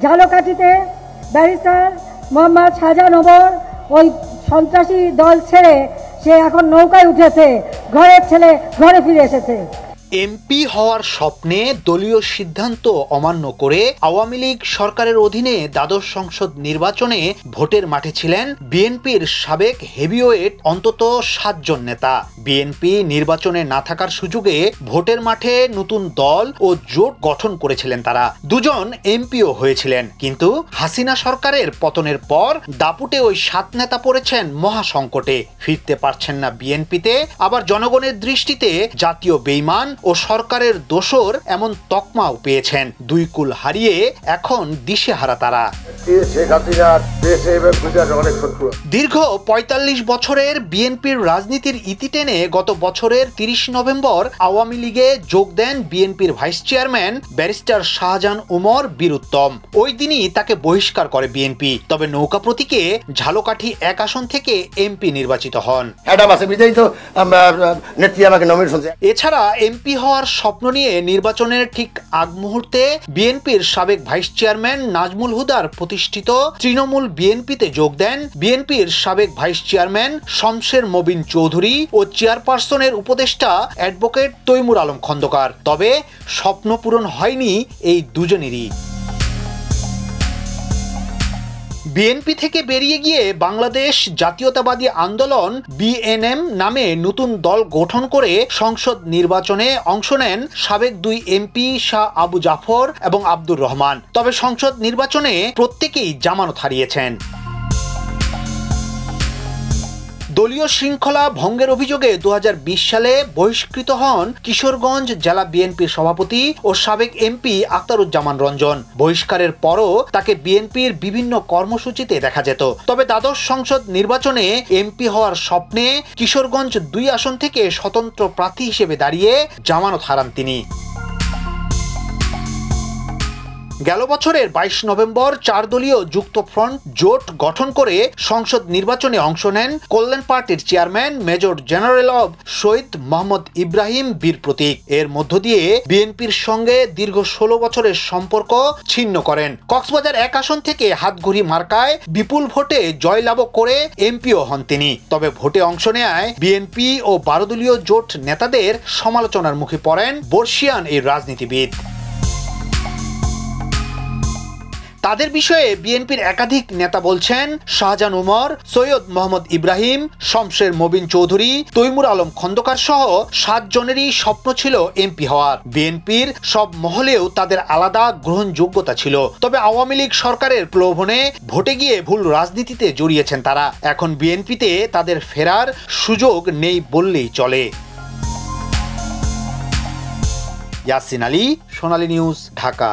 ঝালকাঠিতে barrister Mohammad Shahjahan Omar ওই সন্ত্রাসী দল ছেড়ে সে এখন নৌকায় উঠেছে, ঘরের ছেলে ঘরে ফিরে এসেছে। এমপি হওয়ার স্বপ্নে দলীয় সিদ্ধান্ত অমান্য করে আওয়ামী লীগ সরকারের অধীনে দ্বাদশ সংসদ নির্বাচনে ভোটের মাঠে ছিলেন বিএনপির সাবেক হেভিওয়েট অন্তত 7 জন নেতা। বিএনপি নির্বাচনে না থাকার সুযোগে ভোটের মাঠে নতুন দল ও জোট গঠন করেছিলেন তারা। 2 জন এমপিও হয়েছিলেন, কিন্তু হাসিনা সরকারের পতনের পর দাপুটে ওই 7 নেতা পড়েছেন মহা সংকটে। ফিরতে পারছেন না বিএনপিতে, আবার জনগণের দৃষ্টিতে জাতীয় বেঈমান ও সরকারের দোসর এমন তকমাও পেয়েছেন। 2 কুল হারিয়ে এখন দিশেহারা তারা। দীর্ঘ 45 বছরের বিএনপির রাজনীতির ইতি টেনে গত বছরের 30 নভেম্বর আওয়ামী লীগে যোগ দেন বিএনপির vice chairman barrister Shahjahan Omar Bir Uttom. ওই দিনই তাকে বহিষ্কার করে বিএনপি। তবে নৌকা প্রতীকে ঝালকাঠি 1 আসন থেকে এমপি নির্বাচিত হন। এছাড়া এমপি হওয়ার স্বপ্ন নিয়ে নির্বাচনের ঠিক আগ মুহূর্তে বিএনপির সাবেক ভাইস চেয়ারম্যান নাজমুল হুদার প্রতিষ্ঠিত তৃণমূল বিএনপিতে যোগ দেন বিএনপির সাবেক ভাইস চেয়ারম্যান শমশের মবিন চৌধুরী ও চেয়ারপারসনের উপদেষ্টা অ্যাডভোকেট তৈমুর আলম খন্দকার। তবে স্বপ্ন পূরণ হয়নি এই দুজনেরই। বিএনপি থেকে বেরিয়ে গিয়ে বাংলাদেশ জাতীয়তাবাদী আন্দোলন বিএনএম নামে নতুন দল গঠন করে সংসদ নির্বাচনে অংশ নেন সাবেক 2 এমপি শাহ আবু জাফর এবং আব্দুর রহমান। তবে সংসদ নির্বাচনে প্রত্যেকেই জামানত হারিয়েছেন। দলীয় শৃঙ্খলা ভঙ্গের অভিযোগে 2020 সালে বহিষ্কৃত হন কিশোরগঞ্জ জেলা বিএনপির সভাপতি ও সাবেক এমপি আখতারুজ্জামান রঞ্জন। বহিষ্কারের পরও তাকে বিএনপির বিভিন্ন কর্মসূচিতে দেখা যেত। তবে দ্বাদশ সংসদ নির্বাচনে এমপি হওয়ার স্বপ্নে কিশোরগঞ্জ 2 আসন থেকে স্বতন্ত্র প্রার্থী হিসেবে দাঁড়িয়ে জামানত হারান তিনি। গেল বছরের 22 নভেম্বর 4 দলীয় যুক্ত ফ্রন্ট জোট গঠন করে সংসদ নির্বাচনে অংশ নেন কল্যাণ পার্টির চেয়ারম্যান মেজর জেনারেল অব শহীদ মোহাম্মদ ইব্রাহিম বীর প্রতীক। এর মধ্য দিয়ে বিএনপির সঙ্গে দীর্ঘ 16 বছরের সম্পর্ক ছিন্ন করেন। কক্সবাজার 1 আসন থেকে হাতঘড়ি মার্কায় বিপুল ভোটে জয়লাভ করে এমপিও হন তিনি। তবে ভোটে অংশ নেয় বিএনপি ও 12 দলীয় জোট নেতাদের সমালোচনার মুখে পড়েন বর্ষিয়ান এই রাজনীতিবিদ। তাদের বিষয়ে বিএনপির একাধিক নেতা বলছেন, শাহজাহান ওমর, সৈয়দ মোহাম্মদ ইব্রাহিম, শমশের মবিন চৌধুরী, তৈমুর আলম খন্দকার সহ 7 জনেরই স্বপ্ন ছিল এমপি হওয়ার। বিএনপির সব মহলেও তাদের আলাদা গ্রহণযোগ্যতা ছিল। তবে আওয়ামী লীগ সরকারের প্রলোভনে ভোটে গিয়ে ভুল রাজনীতিতে জড়িয়েছেন তারা। এখন বিএনপিতে তাদের ফেরার সুযোগ নেই বললেই চলে। ইয়াসিন আলী, সোনালী নিউজ, ঢাকা।